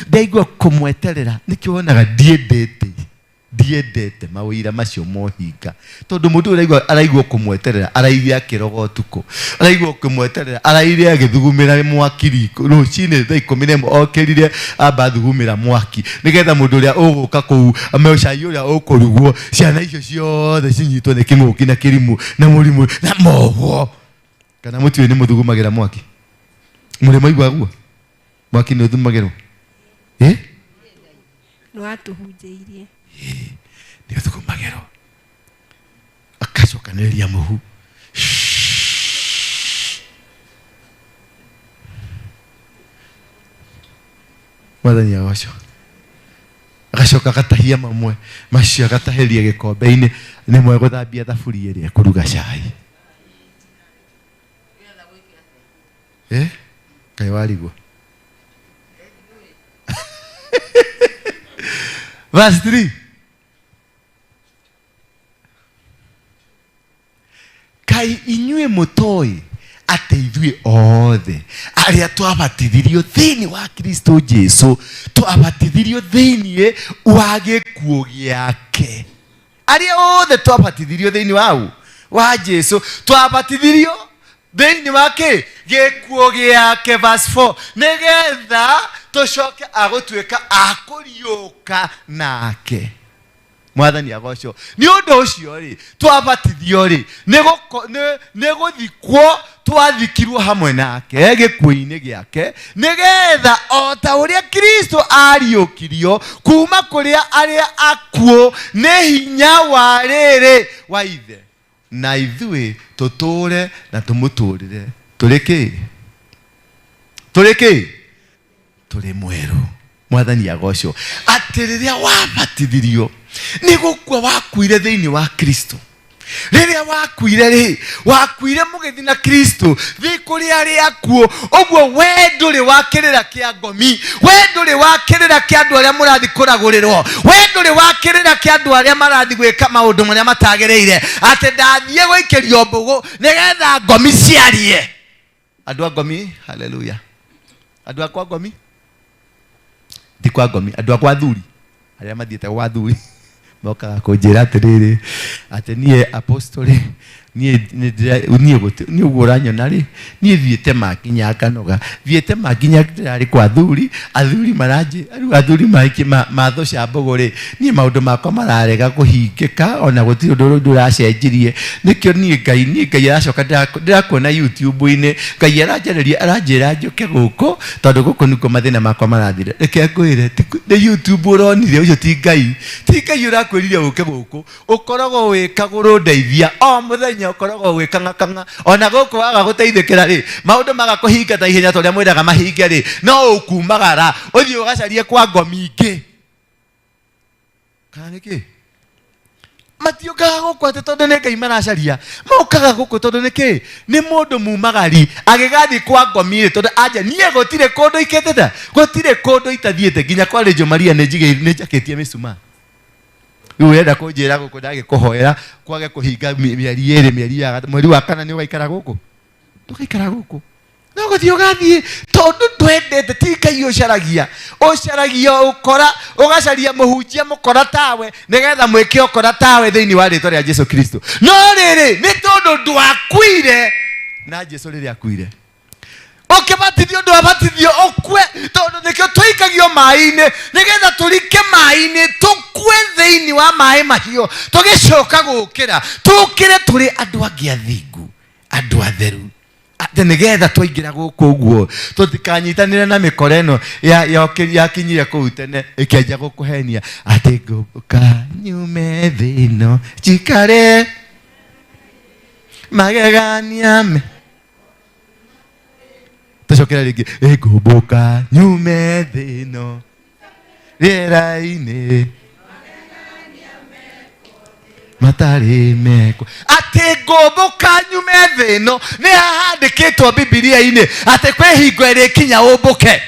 ndaigua kumweterera nikio wonaga ndiendete mawira macio mohinga tondu mundu araigua kumweterera araithia akirogo tuko araigua kumweterera araithia agithugumira mwaki rucine thaa 11 okirire amba thugumira mwaki nigetha mundu uria uguka kuu amecai uria ukurugwo ciana icio ciothe cinyitwo ni kinguki na kirimu na murimu na mogo kana mutiwe ni muthugumagira mwaki muri maigua guo mwaki ni uthumagirwo no atuhunjeirie ndio thugumagirwo akacokanĩrĩria mũhu mwathani agoco agacoka agatahia mamwe macio agatahĩria gĩkombe-inĩ nĩ mwe gũthambia thaburia ĩrĩa kũruga cai kaĩ warigwo verse 3 kai inyue mutoi ate ithuĩ othe arĩa twabatithirio thĩinĩ wa Kristo Jesu twabatithirio thĩinĩ wa gĩkuũ gĩake arĩa othe twabatithirio thĩinĩ wa Jesu twabatithirio thĩinĩ wa gĩkuũ gĩake verse 4 nĩgetha tucoke agũtuĩka akũriũka nake mwathani agocwo nĩ ũndũ ũcio rĩ twabatithio rĩ nĩ gũthikwo twathikirwo hamwe nake gĩkuũ-inĩ gĩake nĩgetha o ta ũrĩa Kristo ariũkirio kuma kũrĩa arĩa akuũ nĩ hinya wa rĩrĩ wa ithe na ithuĩ tũtũũre na tũmũtũũrĩre tũrĩ kĩ tũrĩ mwerũ mwathani agocwo atĩ rĩrĩa wabatithirio nĩ gũkua wakuire thĩinĩ wa Kristo rĩrĩa wakuire rĩ wakuire mũgĩthi na Kristo thĩ kũrĩa arĩa akuũ ũguo we ndũrĩ wa kĩrĩra kĩa ngomi we ndũrĩ wa kĩrĩra kĩa andũ arĩa mũrathi kũragũrĩrwo we ndũrĩ wa kĩrĩra kĩa andũ arĩa marathi gwĩka maũndũ marĩa matagĩrĩire atĩ ndathiĩ gũikĩrio mbũgũ nĩgetha ngomi ciarie andũ a ngomi haleluya andũ akwa ngomi ndikwa ngomi andũ akwa thuri arĩa mathiĩte gwa thuri mokaga kũnjĩra atĩrĩrĩ atĩ niĩ apostole niĩ ũguo ũranyona rĩ niĩ thiĩte makinya nganoga thiĩte makinya ndĩrarĩ kwa thuri athuri athuri mathũca mbũgũ rĩ niĩ maũndũ makwa mararega kũhingĩka ona gũtirĩ ũndũ ũracenjirie nĩkĩo niĩ Ngai aracoka ndĩrakuona YouTube-inĩ Ngai aranjĩra njũke gũkũ tondũ gũkũ nĩkuo mathĩna makwa marathire reke ngwĩre nĩ YouTube ũronire ũcio ti Ngai ũrakwĩrire ũke gũkũ ũkoragwo wĩ kagũrũ ndeithia o mũthenya ũkoragwo wĩ kang'akang'a ona gũkũ waga gũteithĩkĩra rĩ maũndũ magakũhinga ta ihenya tondũ mwĩraga mahinge rĩ no ũkumagara ũthiĩ ũgacarie kwa ngomi ingĩ kana nĩkĩ matiũkaga gũkũ atĩ tondũ nĩ Ngai maracaria mokaga gũkũ tondũ nĩkĩ nĩ mũndũ mumagari agĩgathiĩ kwa ngomi rĩ tondũ anja niĩ gũtirĩ kũndũ ikĩte gũtirĩ kũndũ itathiĩte nginya kwa Rĩnjũ Maria nĩ njakĩtie mĩcumaa rĩu wenda kũnjĩra gũkũ ndagĩkũhoera kwage kũhinga mĩeri ya mweri wa kana nĩ ũgaikara gũkũ ndũgaikara gũkũ no gũthiĩ ũgathiĩ tondũ ndwendete ti Ngai ũcaragia ũkora ũgacaria mũhunjia mũkora tawe nĩgetha mwĩke ũkora tawe thĩinĩ wa rĩtwa rĩa Jesu Kristo no rĩrĩ nĩ tondũ ndwakuire na Jesu rĩrĩa akuire ũkĩbatithio ndwabatithio ũkue tondũ nĩkĩo tũikagio maĩ-inĩ nĩgetha tũrike maĩ-inĩ tũkue thĩinĩ wa maĩ mahiũ tũgĩcoka gũkĩra tũkĩre tũrĩ andũ angĩ athingu andũ atheru atĩ nĩgetha twaingĩra gũkũ ũguo tũtikanyitanĩre na mĩkora ĩno yakinyire kũu tene ĩkĩanjia gũkũhenia atĩ ngũmbũka nyume thĩ ĩno njikare magegania tacokera rĩngĩ ngũmbũka nyume thĩ ĩno rĩera-inĩ matarĩ meko atĩ ngũmbũka nyume thĩ ĩno nĩ hahandĩkĩtwo Bibilia-inĩ atĩ kwĩ hingo ĩrĩkinya ũmbũke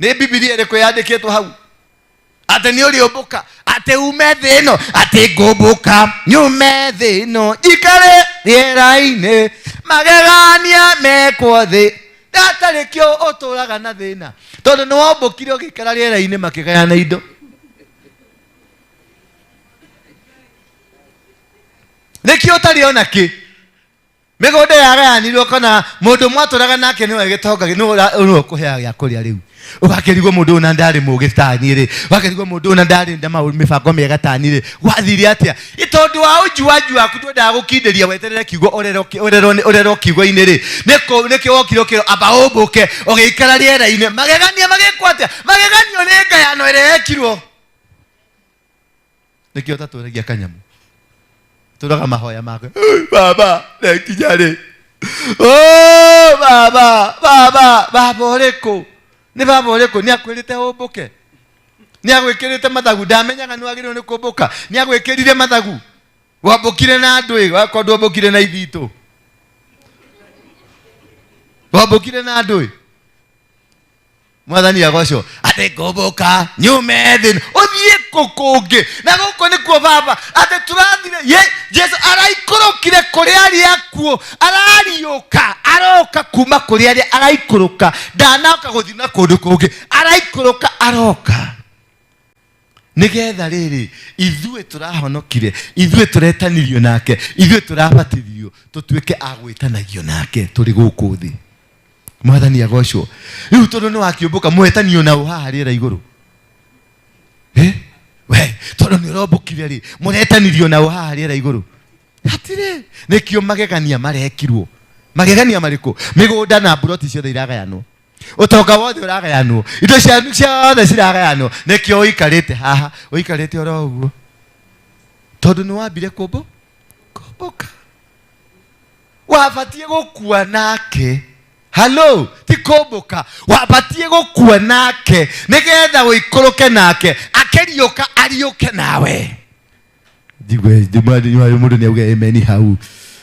nĩ Bibilia ĩrĩkũ yandĩkĩtwo hau atĩ nĩ ũrĩũmbũka atĩ ume thĩ ĩno atĩ ngũmbũka nyume thĩ ĩno njikare rĩera-inĩ magegania mekwo thĩ Atarĩ kĩo ũtũraga na thĩna tondũ nĩ wombũkire ũgĩikara rĩera-inĩ makĩgayana indo. Nĩkĩo ũtarĩ ona kĩ mĩgũnda yagayanirwo kana mũndũ mwatũraga nake nĩwe gĩtonga nĩwe ũkũheaga gĩa kũrĩa rĩu. Ũgakĩrigwo mũndũ ũna ndarĩ mũgĩ tani-rĩ, ũgakĩrigwo mũndũ ũna ndarĩ mĩbango mĩega tani-rĩ, gwathire atĩa? Tondũ wa ũnjuanju waku ndwendaga gũkindĩria weterere kiugo ũrerwo kiugo-inĩ-rĩ, nĩkĩo wokire ũkĩrwo amba ũmbũke ũgĩikara rĩera-inĩ. Magegania magĩkwo atĩa? Mageganio nĩ ngayano ĩrĩa yekirwo. Nĩkĩo tatũragia kanyamũ tũraga mahoya make. Baba nekinya-rĩ, baba ũrĩkũ? Nĩ baba ũrĩkũ? Nĩ akwĩrĩte ũmbũke? Nĩ agwĩkĩrĩte mathagu? Ndamenyaga nĩ wagĩrĩirwo nĩ kũmbũka. Nĩ agwĩkĩrire mathagu? Wambũkire na andũ wakorwo ndwambũkire na ithitũ. Wambũkire na andũ. Mwathani agocwo. Atĩ ngũmbũka nyume thĩ. Ũthiĩ kũkũngĩ. Na gũkũ nĩkuo baba. Atĩ tũrathire. Jesu araikũrũkire kũrĩ arĩa akuo. Arariũka. Aroka kuma kũrĩ arĩa araikũrũka. Ndanoka gũthiĩ na kũndũ kũngĩ. Araikũrũka aroka. Nĩgetha rĩrĩ ithuĩ tũrahonokire, ithuĩ tũretanirio nake, ithuĩ tũrabatithio tũtuĩke agwĩtanagio nake tũrĩ gũkũ thĩ. Mwathani agocwo. Rĩu tondũ nĩ wakĩũmbũka mũhetanio na ũhaha rĩera igũrũ. We tondũ nĩ ũrombũkire-rĩ mũretanirio na ũhaha rĩera igũrũ. Hatirĩ. Nĩkĩo magegania marekirwo. Magegania marĩkũ? Mĩgũnda na mburoti ciothe iragayanwo. Ũtonga wothe ũragayanwo. Indo ciothe ciragayanwo. Nĩkĩo ũikarĩte haha, ũikarĩte oro ũguo. Tondũ nĩ wambire kũmbũka. Wabatiĩ gũkua nake. Hello, ti kũmbũka. Wabatiĩ gũkua nake nĩgetha ũikũrũke nake. Akĩriũka ariũke nawe. Mũndũ nĩ auga ameni hau.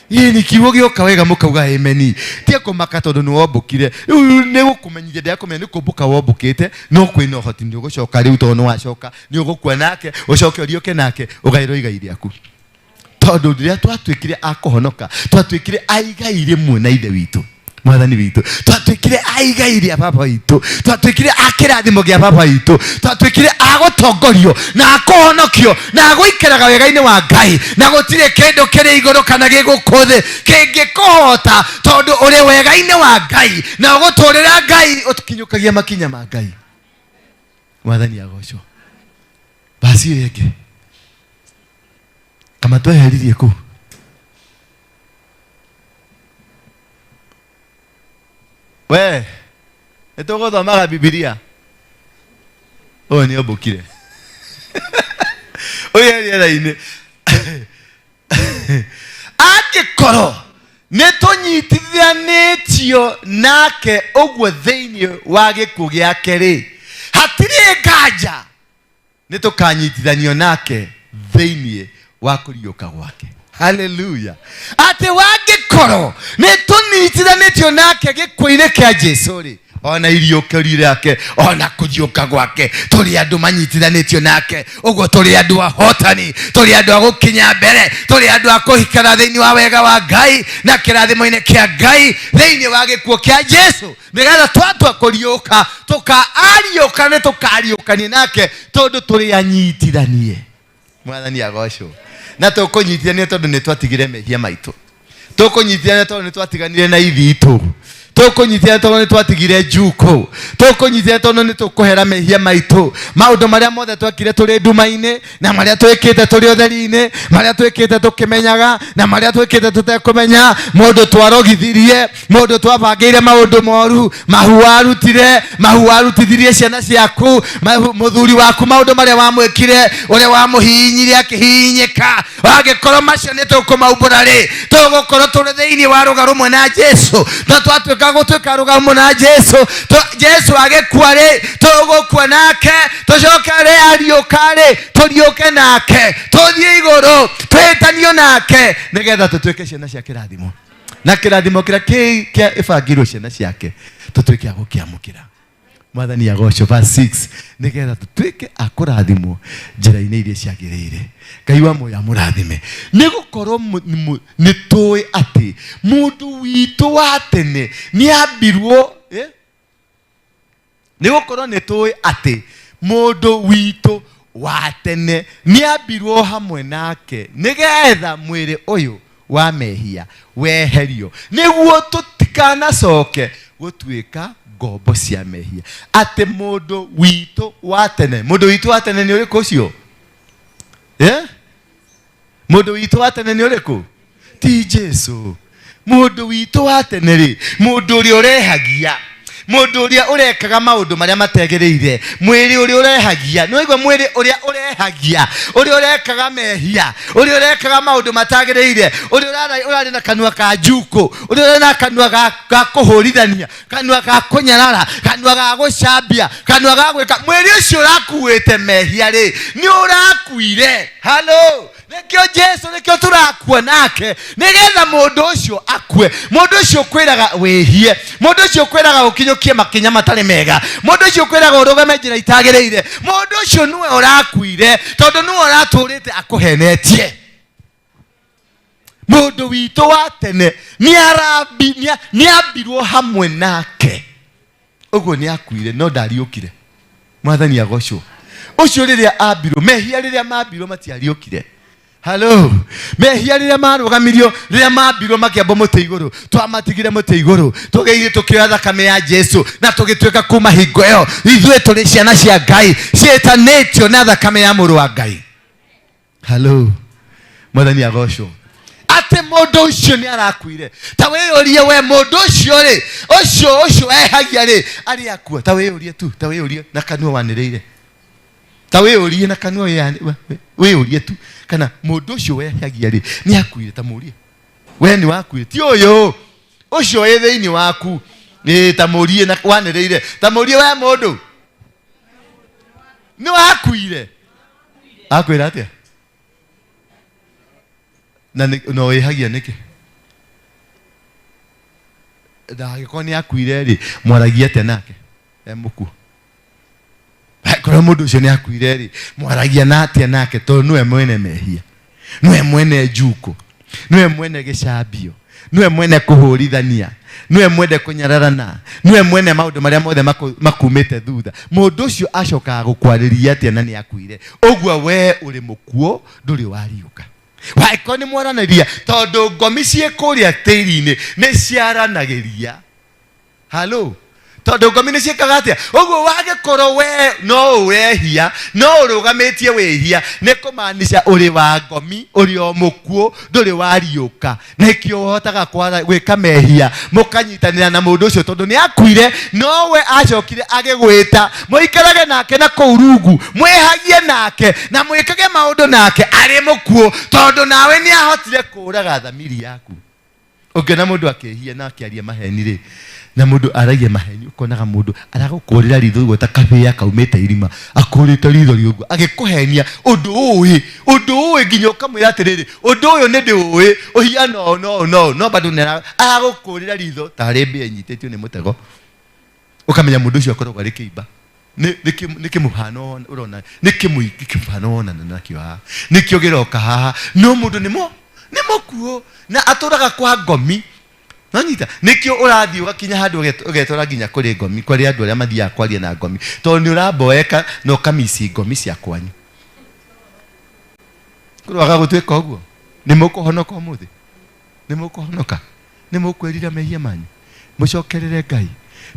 Ni kiugo gĩoka wega mũkauga ameni. Tiga kũmaka tondũ nĩ wombũkire. Rĩu nĩ gũkũmenyithia ndakũmenya nĩ kũmbũka wombũkĩte no kwĩna ũhoti nĩ ũgũcoka rĩu tondũ nĩ wacoka nĩ ũgũkua nake ũcoke ũriũke nake ũgaĩrwo igai rĩaku. Tondũ rĩrĩa twatuĩkire a kũhonoka twatuĩkire a igai rĩmwe na ithe witũ. Mwathani witũ twatuĩkire a igai rĩa baba witũ, twatuĩkire a kĩrathimo gĩa baba witũ, twatuĩkire a gũtongorio na a kũhonokio na a gũikaraga wega-inĩ wa Ngai na gũtirĩ kĩndũ kĩrĩ igũrũ kana gĩgũkũ thĩ kĩngĩkũhota tondũ ũrĩ wega-inĩ wa Ngai na ũgũtũrĩra Ngai ũkinyũkagia makinya ma Ngai. Mwathani agocwo. Basi ĩyo ĩngĩ kama tweheririe kũu. We, nĩtũgũthomaga Bibilia. Ũyũ nĩ ombũkire. Ũyũ rĩera-inĩ. Angĩkorwo nĩtũnyitithanĩtio nake ũguo thĩinĩ wa gĩkuũ gĩake-rĩ, hatirĩ nganja nĩtũkanyitithanio nake thĩinĩ wa kũriũka gwake. Hallelujah. Atĩ wangĩkorwo nĩtũnyitithanĩtio nake gĩkuũ-inĩ kĩa Jesũ-rĩ, ona iriũkĩrio rĩake ona kũriũka gwake tũrĩ andũ manyitithanĩtio nake. Ũguo tũrĩ andũ ahotani, tũrĩ andũ a gũkinya mbere, tũrĩ andũ a kũhikana thĩinĩ wa wega wa Ngai na kĩrathimo-inĩ kĩa Ngai thĩinĩ wa gĩkuũ kĩa Jesũ. Nĩgetha twatua kũriũka ariũka nĩ tũkariũkanie nake tondũ tũrĩ anyitithanie. Mwathani agocwo. Na tũkũnyitithania tondũ nĩ twatigire mehia maitũ. Tũkũnyitithania tondũ nĩ twatiganire na ithitũ. Tũkũnyitithania tondũ nĩ twatigire njuko. Tũkũnyitithania tondũ nĩ tũkũhera mehia maitũ. Maũndũ marĩa mothe twekire tũrĩ nduma-inĩ na marĩa twĩkĩte tũrĩ ũtheri-inĩ, marĩa twĩkĩte tũkĩmenyaga na marĩa twĩkĩte tũtekũmenya, mũndũ twarogithirie, mũndũ twabangĩire maũndũ moru, mahu warutithirie ciana ciaku, mũthuri waku maũndũ marĩa wamwĩkire, ũrĩa wamũhihinyire akĩhihinyĩka. Wangĩkorwo macio nĩ tũkũmaumbũra-rĩ, tũgũkorwo tũrĩ thĩinĩ wa rũga rũmwe na Jesũ. Na twatuĩka gũtuĩka rũga rũmwe na Jesũ. Jesũ agĩkua-rĩ, tũgũkua nake, tũcoke-rĩ ariũka-rĩ, tũriũke nake, tũthiĩ igũrũ, twĩtanio nake nĩgetha tũtuĩke ciana cia kĩrathimo. Na kĩrathimo kĩrĩa kĩbangĩirwo ciana ciake tũtuĩke a gũkĩamũkĩra. Mwathani agocwo. Verse 6 nĩgetha tũtuĩke a kũrathimwo njĩra-inĩ iria ciagĩrĩire. Ngai wa muoyo amũrathime. Nĩgũkorwo nĩtũĩ atĩ mũndũ witũ wa tene nĩambirwo Nigukorwo nitui ati mundu witu wa tene niambirwo hamwe nake nigetha mwiri uyu wa mehia weherio niguo tutikanacoke gutuika ngombo cia mehia. Ati mundu witu wa tene, mundu witu wa tene ni uriku ucio? Mundu witu wa tene ni uriku? Ti Jesu. Mundu witu wa tene ri, mundu uri urehagia, mundu uria urekaga maundu maria mategereire, mwiri uri urehagia, no igwa mwiri uria urehagia, uri urekaga mehia, uri urekaga maundu matagereire, uri urari na kanua ka njuko, uri urari na kanua ga kuhurithania, kanua ga kunyarara, kanua ga gucambia, kanua ga gwika, mwiri ucio urakuite mehia ri ni urakuire. Hello, nikio Jesu nikio turakua nake nigetha mundu ucio akue. Mundu ucio kwiraga wehie, mundu ucio kwiraga ukinyukie makinya matari mega, mundu ucio kwiraga urugame njira itagereire, mundu ucio niwe urakuire tondu niwe uraturite akuhenetie. Mundu witu wa tene ni ambirwo hamwe nake, uguo ni akuire no ndariukire. Mwathani agocwo. Ucio riria ambirwo, mehia riria mambirwo matiariukire. Hello, mehia riria marugamirio, riria mambirwo makiambo muti iguru, twamatigire muti iguru, tugeire tukioya thakame ya Jesu na tugituika kuma hingo iyo ithue turi ciana cia Ngai cietanitio na thakame ya muru wa Ngai. Hello, Mwathani agocwo. Ate mundu ucio ni arakuire. Ta wiyurie we mundu ucio ri, ucio ehagia ri ari akua. Ta wiyurie tu, ta wiyurie na kanua wanireire. Ta wiyurie na kanua wiyurie tu kana mundu ucio wehagia ri ni akuire. Ta murie we ni wakuire, ti uyu ucio e thiini waku. Ta murie na wanireire. Ta murie we mundu ni wakuire. Akwira atia? Na no ehagia niki? Ndagikoni ni akuire ri mwaragia atia nake muku? Kora mundu ucio ni akuire ri mwaragia na atia nake tondu niwe mwene mehia, niwe mwene njuko, niwe mwene gicambio, niwe mwene kuhurithania, niwe mwene kunyararana, niwe mwene maundu maria mothe makumite thutha. Mundu ucio acokaga gukwariria atia na ni akuire? Uguo we uri mukuo nduri wariuka. Waiko ni mwaranagiria tondu ngomi ciekuria tiri-ini ni ciaranagiria. Hello, tondu ngomi ni ciekaga atia? Uguo wagikorwo we no wehia, no urugamitie wehia, ni kumaanisha uri wa ngomi, uri o mukuo nduri wariuka. Nikio uhotaga gwika mehia mukanyitanira na mundu ucio tondu ni akuire, no we acokire agigwita muikarage nake na kurungu, mwehagie nake na mwikage maundu nake ari mukuo tondu nawe ni ahotire kuraga thamiri yaku. Ungena mundu akehia na akiaria maheni ri, na mundu aragia maheni, ukonaga mundu aragukurira ritho igweta kabia kaumite irima, akurite ritho riugo agikuhenia undu uyi nginya ukamwira atiriri undu uyu ni ndi uyi uhia no bado nera aragukurira ritho tari mbia nyititio ni mutego. Ukamenya mundu ucio akoragwo ari kiimba. Niki muhano urona, niki muhano ona nakio haha, nikio giroka haha, no mundu ni mukuo na aturaga kwa ngomi. Nanyita nikio urathi ugakinya handu ugetora nginya kuri ngomi, kuri andu aria mathia kwaria na ngomi tondu ni uramboeka no kamisi ngomi cia kwanyu. Kuroga gutwika uguo ni mukuhonoka umuthi, ni mukuhonoka, ni mukwirira mehia manyu, mucokerere Ngai,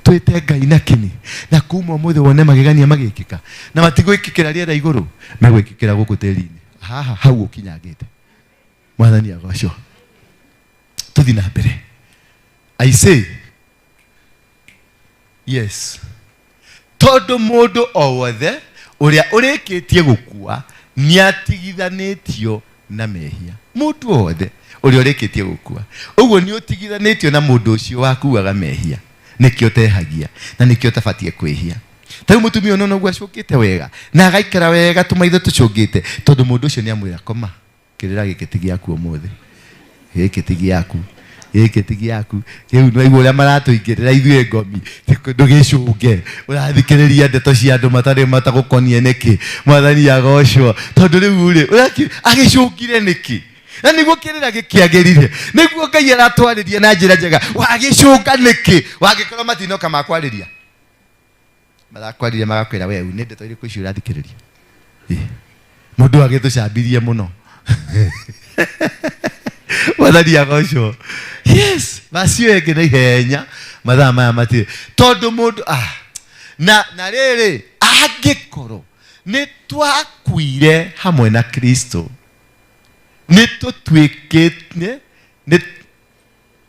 twite Ngai na kini na kuma umuthi wone magegania magikika na matigwikikira riera iguru, megwikikira guku tiri-ini haha hau ukinyangite. Mwathani agocwo. Tuthi na mbere. I say yes. Tondu mundu o wothe uria urikitie gukua ni atigithanitio na mehia. Mundu o wothe uria urikitie gukua, uguo ni utigithanitio na mundu ucio wakuaga mehia, nikio tehagia na nikio tabatie kwihia. Tau mutumia ono no gwacukite wega na agaikara wega tumaitho tucungite tondu mundu ucio ni amwira koma kirira gikiti giaku umuthi, gikiti giaku, gikiti giaku kiu no igwo ria maratuingirira ithue ngomi ndugicunge urathikiriria ndeto cia andu matari matagukonie niki. Mwathani agocwo tondu riu ri agicungire niki na niguo kirira gikiagirire, niguo Ngai aratwariria na njira njega. Wagicunga niki? Wagikorwo matinoka makwariria marakwarire magakwira we une ndeto iri kucio urathikiriria mundu agitucambirie muno wathani agoco yes macio enge na ihenya mathaa maya matire tondu mundu na riri angikoro ni twakuire hamwe na Kristo ni tutwikite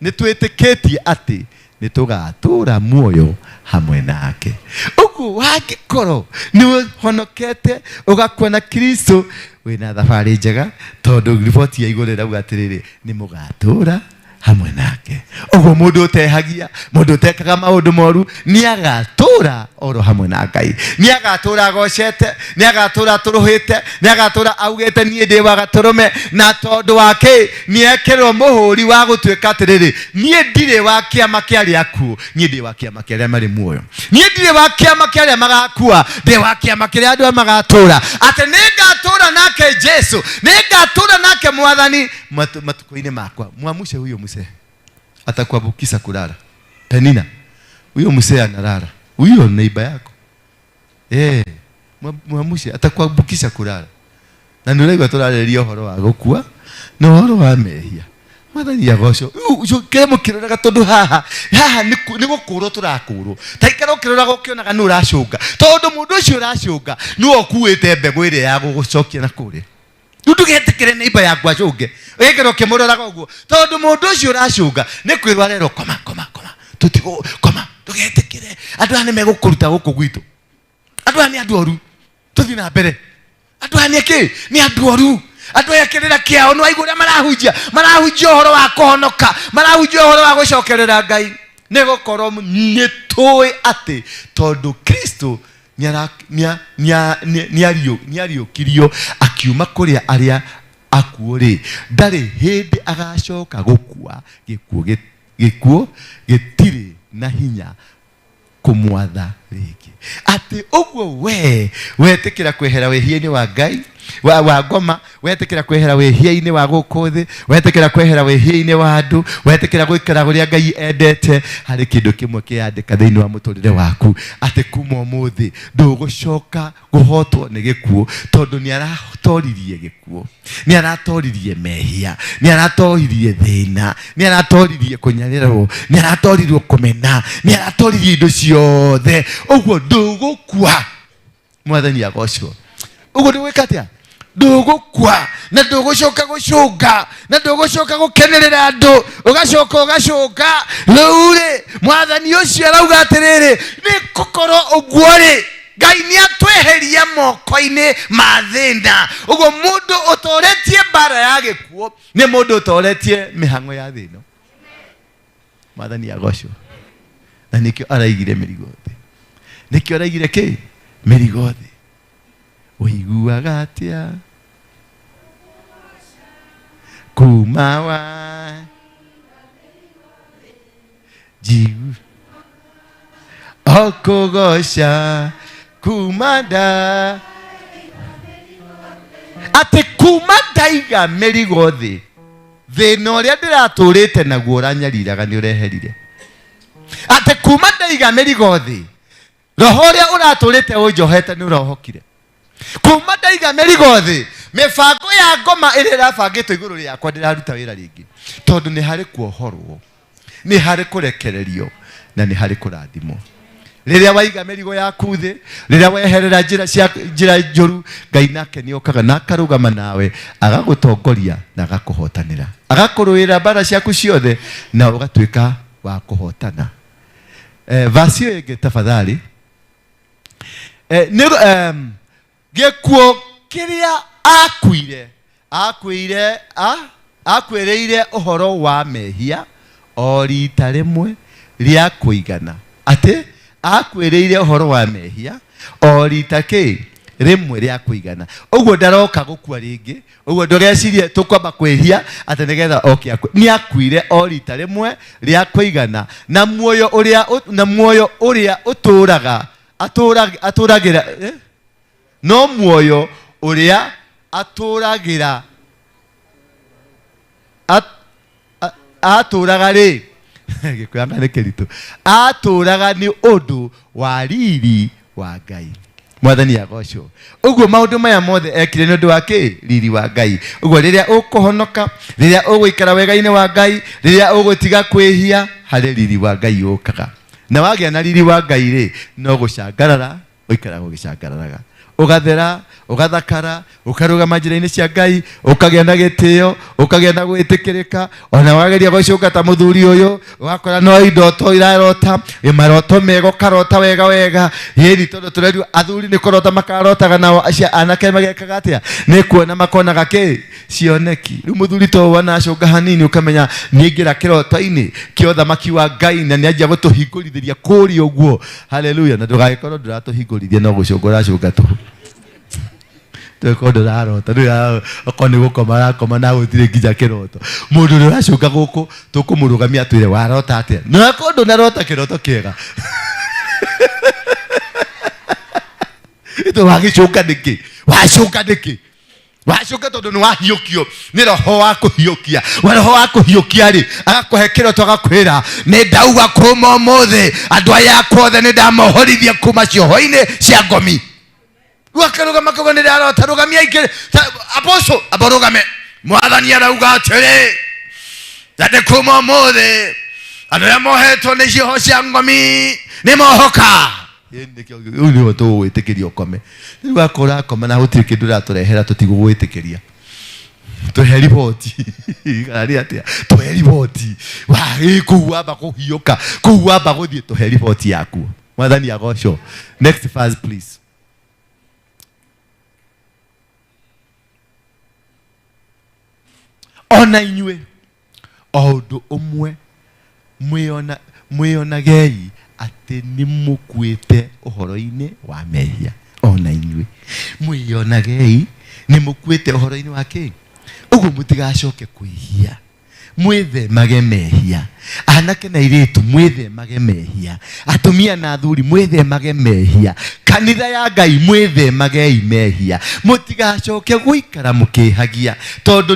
ni twitikitie ati ni tugatura muoyo hamwe nake. Ugu wangikoro ni honokete ugakwa Kristo wina thabari njega tondu riboti ya iguru rauga atiriri ni mugatura hamwe nake. Ugu mundu utehagia mundu utekaga maundu moru ni agatura oro hamwe na Ngai, ni agatura agocete, ni agatura turuhite, ni agatura augete nie ndi wa gaturume na tondu wake ni ekero muhuri wa gutwika atiriri nie ndire wa kiama kiaria aku, nie ndi wa kiama kiaria mari muoyo, nie ndire wa kiama kiaria magakua, ndi wa kiama kiaria andu magatura ate ningatura nake Jesu, ningatura nake Mwathani matuko-ini makwa. Mwamushe huyo mzee atakuabukisa kulala. Penina huyo mzee analala, huyo neighbor yako mwamushe atakuabukisha kulala. Na nurego turaleria horo wa gukua na horo wa mehia. Mwathani agoco kemo kiroraga tondu haha ni gukuro turakuro taikaro kiroraga ukionaga ni uracunga tondu mundu ucio uracunga ni okuite mbegu ire ya gugucokia na kuria. Ndugetekere neighbor yakwa acunge wegero kimuroraga uguo tondu mundu ucio uracunga ni kwirwa rero koma tutigo koma ndugetekere andu ane megukuruta guku gwitu andu ane andu oru tuthi na mbere andu ane ki ni andu oru andu yakirira kiao no aigura marahujia horo wa kuhonoka marahujia horo wa gucokerera Ngai ni gukoro ni toi ati tondu Kristo niariukirio akiuma kuria aria akuuri ndari hindi agacoka gukua gikuo gitiri na hinya kumwatha ringi ati uguo wetikira kwehera wehia-ini wa Ngai wa ngoma wetikira kwehera wehia-ini wa gukuthi wetikira kwehera wehia-ini wa andu wetikira guikara guria Ngai endete hari kindu kimwe kiandika thiini wa muturire waku ati kuma umuthi ndugucoka guhotwo ni gikuo tondu ni aratoririe gikuo ni aratoririe mehia ni aratoririe thina ni aratoririe kunyarirwo ni aratoririe kumena ni aratoririe indo ciothe uguo ndugukua. Mwathani agocwo uguo ndugwikatia ndugukua na ndugucoka gucunga na ndugucoka gukenerera andu ugacoka riu Mwathani ucio arauga atiriri ni gukoro uguo Ngai ni atweheria moko-ini ma thina. Uguo mundu utoretie bara ya gikuo ni mundu utoretie mihango ya thina. Mwathani agocwo na nikio araigire mirigo thi nikio araigire ki mirigo thi uiguaga atia kuma wa jiu okugoca kumanda ati kuma ndaiga mirigo thi thina uria ndiraturite naguo uranyariraga ni ureherire ati kuma ndaiga mirigo thi roho uria uraturite unjohete ni urohokire kuma ndaiga mirigo thi mibango ya ngoma iri irabangitwo iguru riakwa ndiraruta wira ringi tondu ni hari kuohorwo ni hari kurekererio na ni hari kurathimwo. Riria waiga mirigo yaku thi riria weherera njira njuru Ngai nake ni okaga na akarugama nawe agagutongoria na agakuhotanira agakuruira bara ciaku ciothe na ugatwika wa kuhotana. Vasio ege tafadhali gikuo kiria akwireire uhoro wa mehia o rita rimwe ria kuigana ati akwireire uhoro wa mehia o rita ki rimwe ria kuigana. Uguo ndaroka gukua ringi uguo ndurecirie tukwamba kwehia ati nigetha oke ni akwire o rita rimwe ria kuigana na muoyo uria uturaga aturagira no muoyo uria aturagira aturaga ri gikuyanga ni kiritu aturaga ni undu wa riri wa Ngai. Mwathani agocwo. Uguo maundu maya mothe ekire nĩ ũndũ wa kĩ? Riri wa Ngai. Uguo rĩrĩa ũkũhonoka, rĩrĩa ũgũikara wega-inĩ wa Ngai, rĩrĩa ũgũtiga kwĩhia, harĩ riri wa Ngai ũkaga. Na wagĩa na riri wa Ngai rĩ, no gũcangarara, ũikara gũgĩcangararaga. Ugathera, ugathakara, ukarugama njĩra-inĩ cia Ngai, ukagĩa na gĩtĩo, ukagĩa na gwĩtĩkĩrĩka, ona wageria gũcũngata mũthuri ũyũ, ugakora no iroto irarota, maroto mega karota wega wega. Yeni tondũ tũrerio athuri nĩ kũrota makarotaga nao acia anake magekaga atĩa? Nĩ kuona makonaga kĩ? Cioneki. Rĩu mũthuri to wana acũnga hanini ukamenya nĩaingĩra kĩroto-inĩ kĩa ũthamaki wa Ngai na nĩanjia gũtũhingũrithĩria kũrĩa ũguo. Haleluya. Na ndũgagĩkorwo ndũratũhingũrithia no gũcũnga ũracũnga tũ. Kondo rarota rĩu akoni gũkoma rakoma na gũtirĩ nginya kĩroto. Mũndũ ũrĩa ũracũnga gũkũ tũkũmũrũgamia atwĩre warota atĩa? Na kondo narota kĩroto kĩega. Ito wagĩcũnga nĩkĩ? Wacũnga nĩkĩ? Wacũnga tondũ nĩ wahiũkio nĩ roho wa kũhiũkia. Roho wa kũhiũkia rĩ agakũhe kĩroto agakwĩra nĩ ndauga kuma ũmũthĩ andũ aya akothe nĩ ndamohorithia kuma cioho-inĩ cia ngomi. Wakarugama kwa nĩ ndarota rugamia ingĩ apostle abarugame. Mwathani arauga atĩrĩ atĩ kuma ũmũthĩ andũ aya mohetwo nĩ cioho cia ngomi nĩ mohoka. Rĩu nĩho tũgwĩtĩkĩria ũkome. Rĩu wakora koma na gũtirĩ kĩndũ ũratũrehera tũtigũgwĩtĩkĩria. Tũhe riboti. Gari atĩa? Tũhe riboti. Kũu wamba kũhiũka, kũu wamba gũthiĩ tũhe riboti yaku. Mwathani agocwo. Next verse please. Ona inyue o ũndũ ũmwe mwĩonagei atĩ nĩ mũkuĩte ũhoro-inĩ wa mehia. Ona inyue mwĩonagei nĩ mũkuĩte ũhoro-inĩ wa kĩ? Ũguo mũtigacoke kwĩhia, mwĩthemage mehia. Anake na airĩtu mwĩthemage mehia, atumia na athuri mwĩthemage mehia, kanitha ya Ngai mwĩthemagei mehia. Mũtigacoke gũikara mũkĩhagia tondũ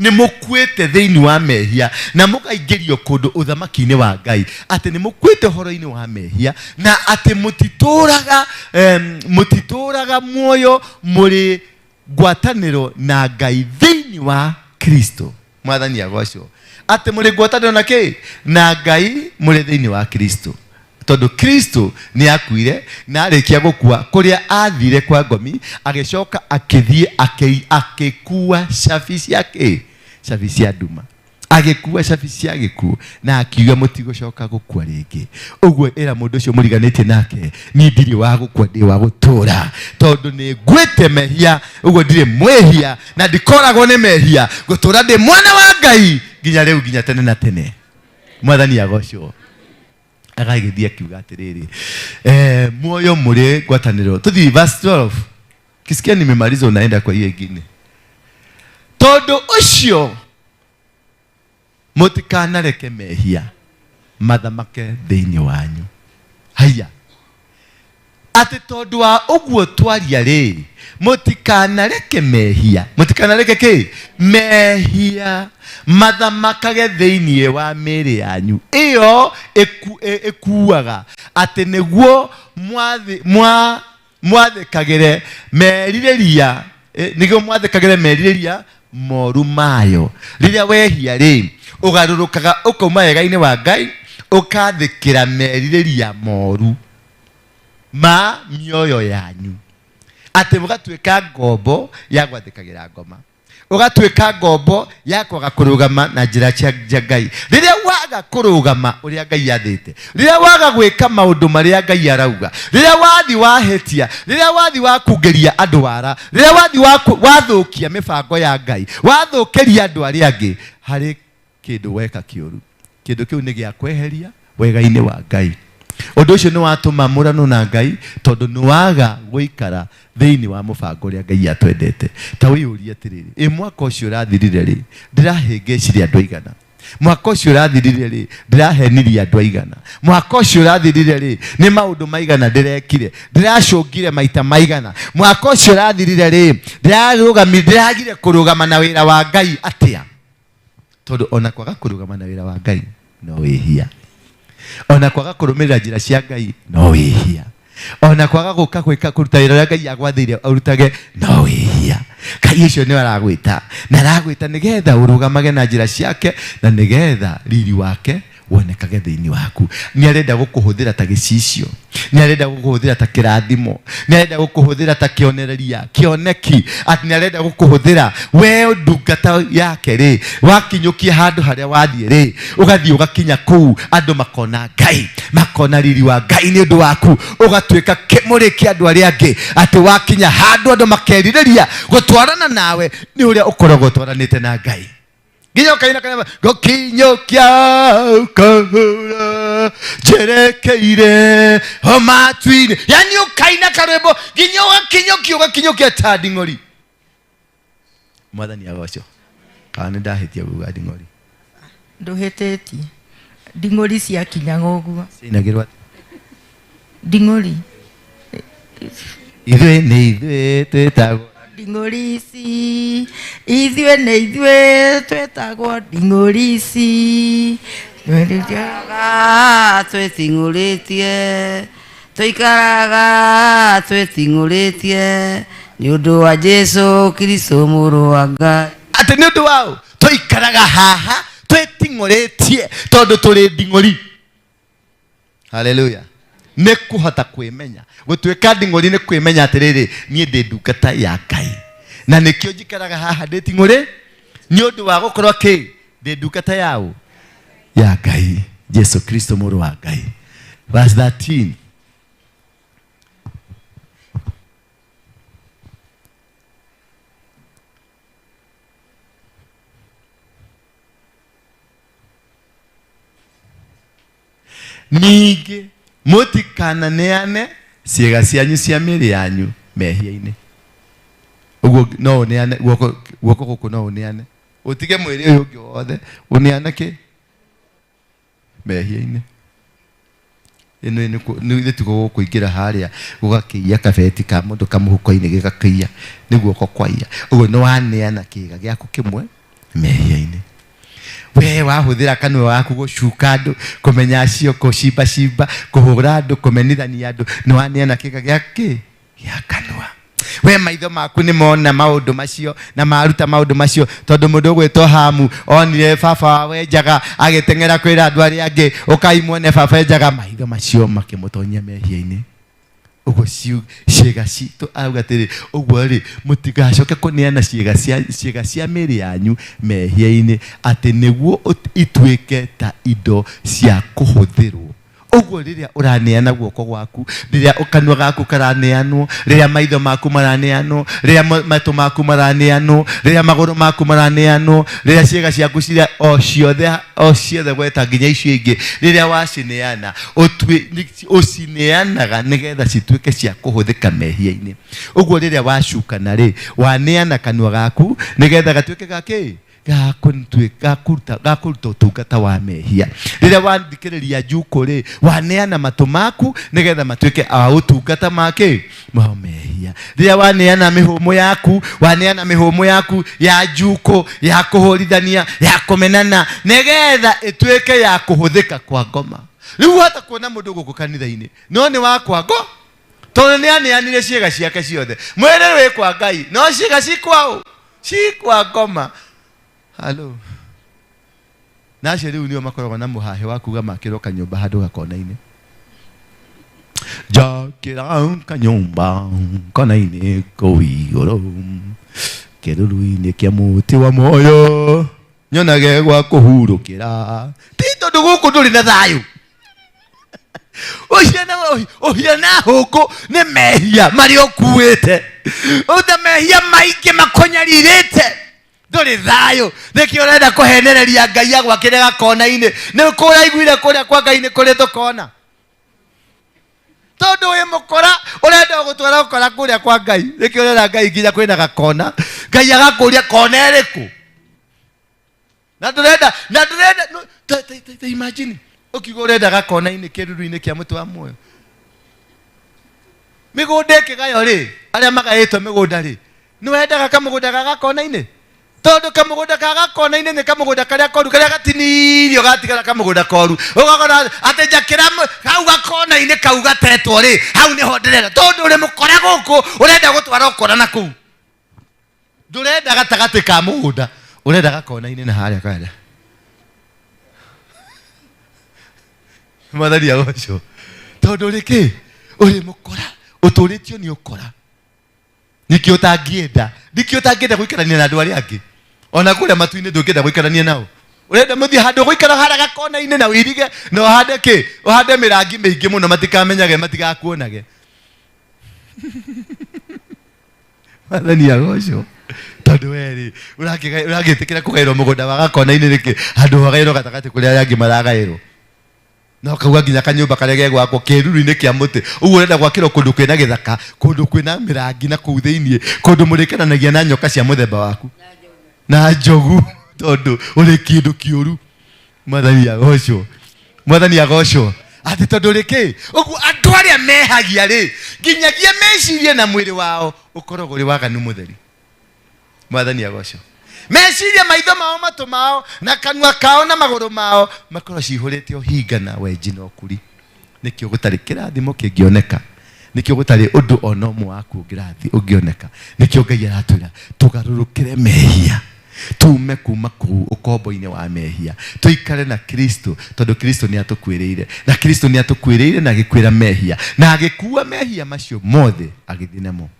nĩ mũkuĩte thĩinĩ wa mehia na mũkaingĩrio kũndũ ũthamaki-inĩ wa Ngai. Atĩ nĩ mũkuĩte ũhoro-inĩ wa mehia na atĩ mũtitũraga muoyo mũrĩ ngwatanĩro na Ngai thĩinĩ wa Kristo. Mwathani agocwo. Atĩ mũrĩ ngwatanĩro na kĩ? Na Ngai mũrĩ thĩinĩ wa Kristo. Tondũ Kristo nĩ akuire na arĩkia gũkua kũrĩa athire kwa ngomi agĩcoka akĩthiĩ akĩkua cabi ciake, cabi cia nduma. Agĩkua cabi cia gĩkuũ na akiuga mũtigũcoka gũkua rĩngĩ. Ũguo ĩra mũndũ ũcio mũriganĩtie nake niĩ ndirĩ wa gũkua, ndĩ wa gũtũũra tondũ nĩ ngwĩte mehia. Ũguo ndirĩ mwĩhia na ndikoragwo nĩ mehia, gũtũũra ndĩ mwana wa Ngai nginya rĩu nginya tene na tene. Mwathani agocwo. Agagĩthiĩ akiuga atĩrĩrĩ muoyo mũrĩ ngwatanĩro. Tũthiĩ verse 12. Kisikia nimemaliza unaenda kwa hiyo ingine. Tondũ ũcio mũtikanareke mehia mathamake thĩinĩ wanyu. Haya. Atĩ tondũ wa ũguo twaria rĩ mũtikanareke mehia. Mũtikanareke kĩ? Mehia mathamakage thĩinĩ wa mĩĩrĩ yanyu. Ĩyo ĩkuaga atĩ nĩguo mwathĩkagĩre merirĩria, nĩguo mwathĩkagĩre merirĩria moru mayo. Rĩrĩa wehia rĩ ũgarũrũkaga ũkauma wega-inĩ wa Ngai ũkathĩkĩra merirĩria moru ma mioyo yanyu. Atĩ mũgatuĩka ngombo ya gwathĩkagĩra ngoma, ũgatuĩka ngombo ya kwaga kũrũgama na njĩra cia Ngai. Rĩrĩa waga kũrũgama ũrĩa Ngai athĩte, rĩrĩa waga gwĩka maũndũ marĩa Ngai arauga, rĩrĩa wathi wahetia, rĩrĩa wathi wakungĩria andũ wara, rĩrĩa wathi wathũkia mĩbango ya Ngai, wathũkĩria andũ arĩa angĩ, harĩ kĩndũ weka kĩũru. Kĩndũ kĩu nĩ gĩa kweheria wega-inĩ wa Ngai. Ũndũ ũcio nĩ watũma mũrano na Ngai tondũ nĩ waga gũikara thĩinĩ wa mũbango ũrĩa Ngai atwendete. Ta wĩyũrie atĩrĩrĩ, mwaka ũcio ũrathirire rĩ ndĩrahĩngĩcirie andũ aigana? Mwaka ũcio ũrathirire rĩ ndĩrahenirie andũ aigana? Mwaka ũcio ũrathirire rĩ nĩ maũndũ maigana ndĩrekire? Ndĩracũngire maita maigana? Mwaka ũcio ũrathirire rĩ ndĩragire kũrũgama na wĩra wa Ngai atĩa? Tondũ ona kwaga kũrũgama na wĩra wa Ngai no wĩhia. Ona kwaga kũrũmĩrĩra njĩra cia Ngai no wĩhia. ona kwaga guka gwika kuruta wĩra ũrĩa Ngai agwathĩire ũrutage no wĩhia. Ngai ũcio nĩ aragwĩta na aragwĩta nĩgetha ũrũgamage na njĩra ciake na nĩgetha riri wake wonekage thĩinĩ waku. Nĩ arenda gũkũhũthĩra ta gĩcicio, nĩ arenda gũkũhũthĩra ta kĩrathimo, nĩ arenda gũkũhũthĩra ta kĩonereria kĩoneki, atĩ nĩ arenda gũkũhũthĩra we ndungata yake rĩ, wakinyũkia handũ harĩa wathiĩ rĩ, ũgathiĩ ũgakinya kũu andũ makona Ngai, makona riri wa Ngai nĩ ũndũ waku, ũgatuĩka kĩmũrĩ kĩa andũ arĩa angĩ, atĩ wakinya handũ andũ makerirĩria gũtwarana nawe nĩ ũrĩa ũkoragwo ũtwaranĩte na Ngai. Ginyo kaina kana gokinyokia kahura jerekeire homatuine, yani ukaina karebo ginyo gakinyokia ta Nding'ori. Mwathani agocwo kana ndahitia guga Nding'ori nduhetetie Nding'ori cia kinyaga ũguo cinagirwa Nding'ori ithuĩ twĩtagwo Nding'ori ici, ithuĩ twĩtagwo Nding'ori ici, twĩting'ũrĩtie, tũikaraga twĩting'ũrĩtie nĩ ũndũ wa Jesũ Kristo mũrũ wa Ngai. Atĩ nĩ ũndũ wao tũikaraga haha twĩting'ũrĩtie tondũ tũrĩ Nding'ori. Haleluya. Nĩ kũhota kwĩmenya. Gũtuĩka Nding'ori nĩ kwĩmenya atĩrĩrĩ, niĩ ndĩ ndungata ya Ngai na nĩkĩo njikaraga haha ndĩ Nding'ori nĩ ũndũ wa gũkorwo ndĩ ndungata yaũ ya Ngai, Jesũ Kristo mũrũ wa Ngai. Verse 13. Ningĩ mũtikananeane ciĩga cianyu cia mĩĩrĩ yanyu mehia-inĩ. Ũguo no ũneane guoko gũkũ, no ũneane ũtige mwĩrĩ ũyũ ũngĩ wothe ũneane kĩ mehia-inĩ. Ĩno nĩ tugo gũkũingĩra harĩa gũgakĩia kabeti ka mũndũ kamũhuko-inĩ gĩgakĩia nĩ guoko kwaia. Ũguo nĩ waneana kĩĩga gĩaku kĩmwe mehia-inĩ. We wahũthĩra kanua gaku gũcuka andũ, kũmenya acio, kũcimba, kũhũra andũ, kũmenithania andũ, nĩ waneana kĩĩga gĩaku gĩa kanua. We maitho maku nĩ mona maũndũ macio na maruta maũndũ macio, tondũ mũndũ ũgwĩtwo Hamu onire baba wenjaga agĩteng'era kwĩra andũ arĩa angĩ, ũkaimwone baba enjaga, maitho macio makĩmũtonyia mehia-inĩ. Ũguo ciĩga citũ auga atĩrĩ, ũguo rĩ mũtigacoke kũneana ciĩga cia mĩĩrĩ yanyu mehia-inĩ, atĩ nĩguo ituĩke ta indo cia kũhũthĩrwo. Ũguo rĩrĩa ũraneana guoko gwaku, rĩrĩa kanua gaku karaneanwo, rĩrĩa maitho maku maraneanwo, rĩrĩa matũ maku maraneanwo, rĩrĩa magũrũ maku maraneanwo, rĩrĩa ciĩga ciaku ciria o ciothe gweta nginya icio ingĩ, rĩrĩa wacineana ũcineanaga nĩgetha cituĩke cia kũhũthĩka mehia-inĩ. Ũguo rĩrĩa wacukana rĩ, waneana kanua gaku nĩgetha gatuĩke gakĩ gakũruta ũtungata wa mehia. Rĩrĩa wathikĩrĩria njuko rĩ, waneana matũ maku nĩgetha matuĩke a ũtungata makĩ ma mehia. Rĩrĩa waneana mĩhũmũ yaku ya njuko, ya kũhũrithania, ya kũmenana, nĩgetha ĩtuĩke ya kũhũthĩka kwa ngoma. Rĩu hata kuona mũndũ gũkũ kanitha-inĩ no nĩ wa kwa ngo, tondũ nĩ aneanire ciĩga ciake ciothe. Mwĩrĩ wĩ kwa Ngai no ciĩga cikwa ngoma. Halo. Nacio rĩu nĩo makoragwo na mũhahe wa kuga makĩrwo kanyũmba handũ gakona-inĩ. Njakĩra kanyũmba kona-inĩ kũu igũrũ, kĩruru-inĩ kĩa mũtĩ wa muoyo, nyonage gwa kũhurũkĩra. Ti tondũ gũkũ ndũrĩ na thayũ. Ũhiana na hũngũ nĩ mehia marĩa ũkuĩte. Ũta mehia maingĩ makonyarirĩte. Ndũrĩ thayũ, nĩkĩo ũrenda kũhenereria Ngai agwakĩre gakona-inĩ. Nĩ kũraiguire kũrĩa kwa Ngai nĩ kũrĩ tũkona. Tondũ wĩ mũkora ũrenda gũtwara ũkora kũrĩa kwa Ngai, nĩkĩo ũrenda Ngai nginya kwĩna gakona. Ngai agakũria kona ĩrĩkũ? Na ndũrenda ta imagine ũkiuga ũrenda gakona-inĩ kĩruru-inĩ kĩa mũtĩ wa muoyo. Mĩgũnda ĩkĩgayo rĩ, arĩa magaĩtwo mĩgũnda rĩ, nĩ wendaga kamũgũnda ga gakona-inĩ? tondu kamugunda kaga kona ine ne kamugunda karia koru karia gatinirio gatigara kamugunda koru ugakora ate jakira hau gakona ine kau gatetwo ri hau ni honderera tondu uri mukora guku urenda gutwara ukora na kuu ndurenda gatagati ka mugunda urenda gakona ine na haria karia Mwathani agocwo tondu riki uri mukora uturitio ni ukora nikio utangienda guikarania na andu aria angi ona kuria matu-ini ndungenda guikarania nao urenda muthie handu guikara hara gakona-ini na wirige na uhande ki uhande mirangi mingi muno matikamenyage matigakuonage Mwathani agocwo tondu weri uragitikira kugairwo mugunda wa gakona-ini riki handu hagairwo gatagati kuria aria angi maragairwo no kauga nginya kanyumba karia gegwakwo kiruru-ini kia muti uguo urenda gwakirwo kundu kwina githaka kundu kwina mirangi na kuu thiini kundu murikananagia na nyoka cia muthemba waku na njogu tondu uri kindu kiuru Mwathani agocwo ati tondu riki uguo andu aria mehagia ri nginyagia mecirie na mwiri wao ukoragwo uri waganu mutheri Mwathani agocwo meciria maitho mao matu mao na kanua kao na maguru mao makorwo cihurite uhinga na wenji na ukuri nikio gutari kirathimo kingioneka nikio gutari undu ona umwe waku ngirathi ungioneka nikio Ngai aratwira tugarurukire mehia tume kuma kuu ukombo-ini wa mehia tuikare na Kristo tondu Kristo ni atukwiriire na Kristo ni atukwiriire na agikwira mehia na agikua mehia macio mothe agithinemo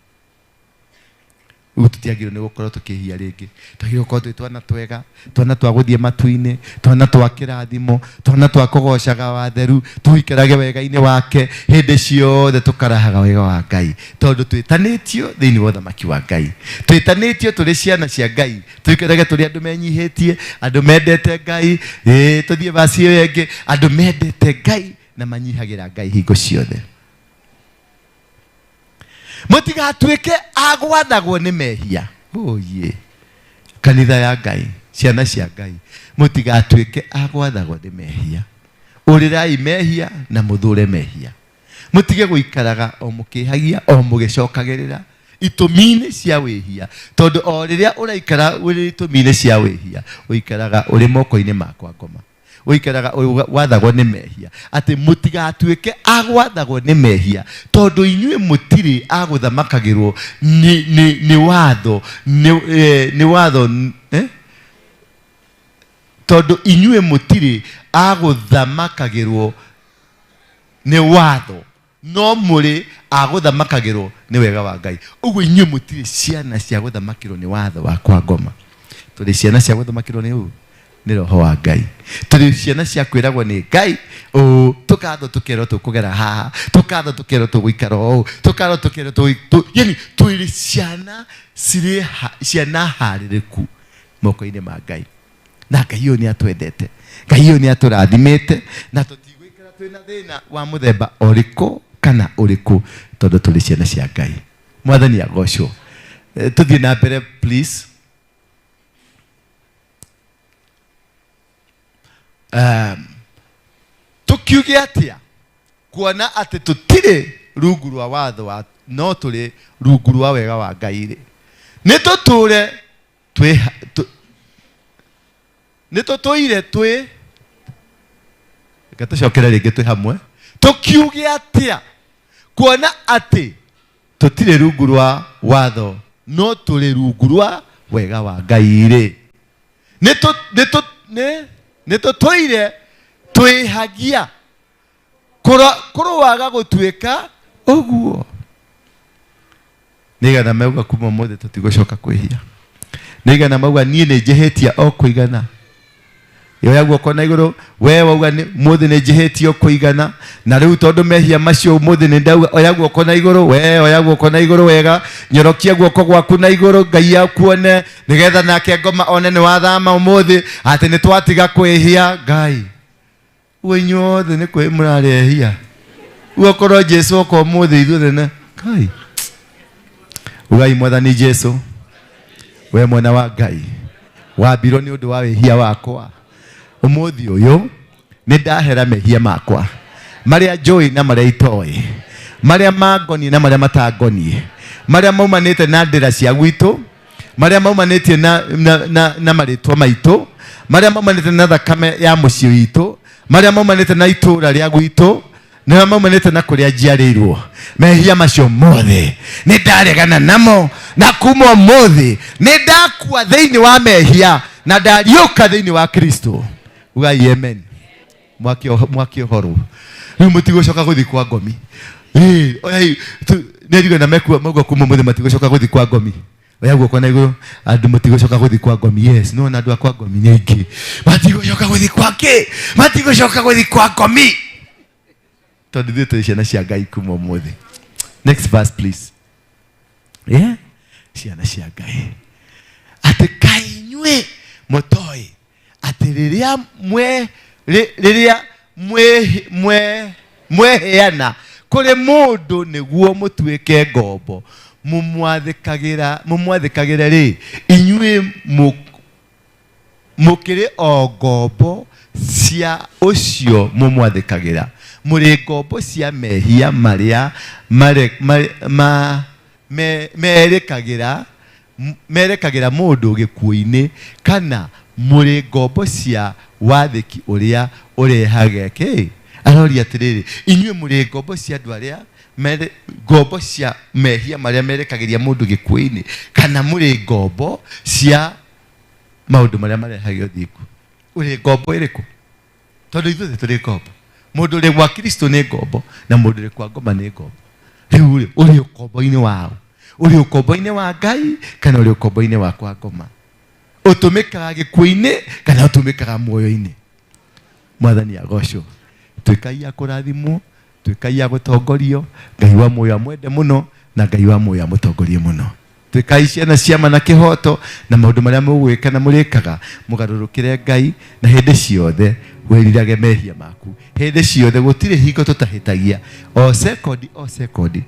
tutiagirwo ni gukorwo tukihia ringi twagirwo gukorwo twi twana twega twana twa guthie matu-ini twana twa kirathimo twana twa kugocaga watheru tuikarage wega-ini wake hindi ciothe tukarahaga wega wa Ngai tondu twitanitio thiini wa uthamaki wa Ngai twitanitio turi ciana cia Ngai tuikarage turi andu menyihitie andu mendete Ngai tuthie basi iyo yengi andu mendete Ngai na manyihagira Ngai hingo ciothe mutigatuike agwathagwo ni mehia oye kanitha ya Ngai ciana cia Ngai mutigatuike agwathagwo ni mehia urirai mehia na muthure mehia mutige guikaraga o mukihagia o mugicokagirira itumi-ini cia wihia tondu o riria uraikara uri itumi-ini cia wihia uikaraga uri moko-ini makwa ngoma uikaraga wathagwo ni mehia ati mutigatuike agwathagwo ni mehia tondu inyue mutiri aguthamakagirwo ni watho ni watho tondu inyue mutiri aguthamakagirwo ni watho no muri aguthamakagirwo ni wega wa Ngai uguo inyue mutiri ciana cia guthamakirwo ni watho wakwa ngoma turi ciana cia guthamakirwo ni u ni roho wa Ngai turi ciana cia kwiragwo ni Ngai tukatho tukero tukugera haha tukatho tukero tuguikara o tukatho tukero yani turi ciana ciana haririku moko-ini ma Ngai na Ngai uyu ni atwendete Ngai uyu ni aturathimite na tutigwikara twina thina wa muthemba uriku kana uriku tondu turi ciana cia Ngai Mwathani agocwo tuthie na mbere please tukiuge atia kuona ati tutire rungu rwa watho no turi rungu rwa wega wa Ngai ni tuture ni tutoire twi gatacokera ringi twi hamwe tukiuge atia kuona ati tutire rungu rwa watho no turi rungu rwa wega wa Ngai ni tutoire twihagia kurwaga gutuika uguo nigana mauga kuma mothe tutigucoka kwihia nigana mauga nie ni njihitia o kuigana yoya guoko na iguru we wauga ni mothe ni njihitia o kuigana na riu tondu mehia macio mothe ni ndauga oya guoko na iguru we oya guoko na iguru wega nyorokia guoko gwaku na iguru Ngai akuone nigetha nake ngoma one ni wathama mothe ati ni twatiga kwihia Ngai wenyothe ni kwe murarehia ukorwo Jesu ko mothe ithuothe na Ngai ugai Mwathani Jesu we mwana wa Ngai wambirwo ni undu wa wihia wakwa umuthi uyu ni ndahera mehia makwa maria njui na maria itoi maria mangoni na maria matangonie maria maumanite na ndira cia gwitu maria maumanĩtie na marĩtwa maitũ, maria maumanĩte na thakame ya mũciĩ witũ, maria maumanĩte na itũũra rĩa gwitũ, na maumanĩte na kũrĩa njiarĩirwo. Mehia macio mothe nĩ ndaregana namo, na kuma ũmũthĩ nĩ ndakua thĩinĩ wa mehia na ndariũka thĩinĩ wa Kristo. Ugai amen. Mwaki ũhoro. Rĩu mũtigũcoka gũthiĩ kwa ngomi. Nĩrigo na mekua mauga kuma ũmũthĩ matigũcoka gũthiĩ kwa ngomi. Oya guoko na igũrũ, andũ mũtigũcoka gũthiĩ kwa ngomi. Yes, no na andũ a kwa ngomi nĩ aingĩ. Matigũcoka gũthiĩ kwa kĩ? Matigũcoka gũthiĩ kwa ngomi. Tondũ ithuĩ tũrĩ ciana cia Ngai kuma ũmũthĩ. Next verse please. Yeah? Ciana cia Ngai. Atĩ kaĩ inyuĩ mũtoĩ atĩ rĩrĩa mweheana kũrĩ mũndũ nĩguo mũtuĩke ngombo, mũmwathĩkagĩra rĩ, inyuĩ mũkĩrĩ o ngombo cia ũcio mũmwathĩkagĩra. Mũrĩ ngombo cia mehia marĩa merekagĩra mũndũ gĩkuũ-inĩ, kana mũrĩ ngombo cia wathĩki ũrĩa ũrehaga kĩ? Aroria atĩrĩrĩ, inyuĩ mũrĩ ngombo cia andũ arĩa ngombo cia mehia marĩa merekagĩria mũndũ gĩkuũ-inĩ, kana mũrĩ ngombo cia maũndũ marĩa marehagio thĩku? Ũrĩ ngombo ĩrĩkũ? Tondũ ithuĩ tũrĩ ngombo. Mũndũ ũrĩ gwa Kristo nĩ ngombo, na mũndũ ũrĩ kwa ngoma nĩ ngombo. Rĩu ũrĩ ũkombo-inĩ wao, ũrĩ ũkombo-inĩ wa Ngai kana ũrĩ ũkombo-inĩ wa kwa ngoma? Ũtũmĩkaga gĩkuũ-inĩ kana ũtũmĩkaga muoyo-inĩ? Mwathani agocwo. Twĩkai a kũrathimwo, twĩkai a gũtongorio. Ngai wa muoyo amwende mũno na Ngai wa muoyo amũtongorie mũno. Twĩkai ciana ciama na kĩhoto, na maũndũ marĩa mũgwĩka na mũrĩkaga mũgarũrũkĩre Ngai, na hĩndĩ ciothe wĩrirage mehia maku. Hĩndĩ ciothe gũtirĩ hingo tũtahĩtagia. O sekondi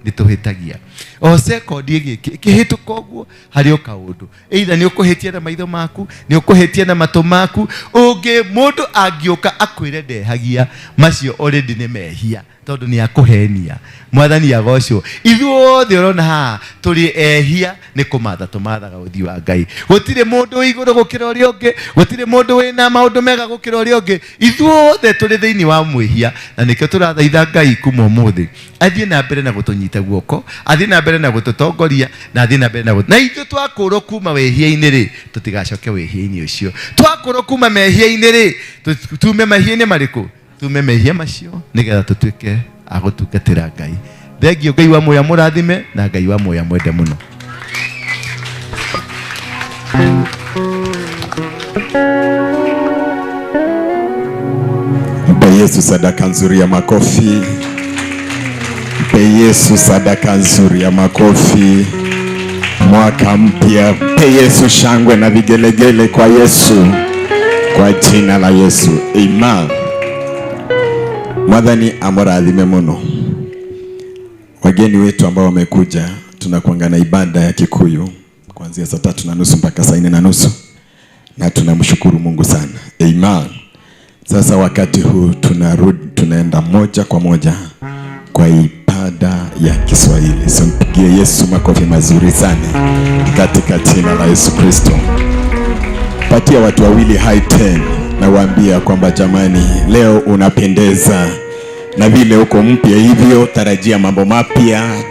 nĩ tũhĩtagia. O sekondi ĩkĩhĩtũka ũguo harĩ o kaũndũ. Either nĩ ũkũhĩtia na maitho maku, nĩ ũkũhĩtia na matũ maku. Mũndũ angĩũka akwĩre ndehagia, macio already nĩ mehia, tondũ nĩ akũhenia. Mwathani agocwo. Ithuothe ũrona haha tũrĩ ehia, nĩ kũmatha tũmathaga ũthiũ wa Ngai. Gũtirĩ mũndũ wĩ igũrũ gũkĩra ũrĩa ũngĩ, gũtirĩ mũndũ wĩna maũndũ mega gũkĩra ũrĩa ũngĩ. Ithuothe tũrĩ thĩinĩ wa mwĩhia, na nĩkĩo tũrathaitha Ngai kuma ũmũthĩ athiĩ na mbere na gũtũnyita guoko, athiĩ na mbere na gũtũtongoria, na athiĩ na mbere na ithuĩ twakũrwo kuma wĩhia-inĩ rĩ, tũtigacoke wĩhia-inĩ ũcio. Twakũrwo kuma mehia-inĩ rĩ, tume mehia-inĩ marĩkũ? Tume mehia macio nĩgetha tũtuĩke a gũtungatĩra Ngai. Thengio. Ngai wa muoyo amũrathime na Ngai wa muoyo amwende mũno. Mpe Yesu sadaka nzuri ya makofi. Mpe Yesu sadaka nzuri ya makofi. Mwaka mpya. Mpe Yesu shangwe na vigelegele kwa Yesu. Kwa jina la Yesu. Amen. Mwathani amũrathime mũno. Wageni wetu ambao wamekuja, tunakuanga na ibada ya Kikuyu kuanzia saa 3:30 mpaka saa 4:30, na tunamshukuru Mungu sana. Amen. Sasa wakati huu tunaenda moja kwa moja kwa ibada ya Kiswahili. So mpigie Yesu makofi mazuri sana katika jina la Yesu Kristo. Patia watu wawili high 10 na waambia kwamba jamani, leo unapendeza na vile uko mpya hivyo, tarajia mambo mapya.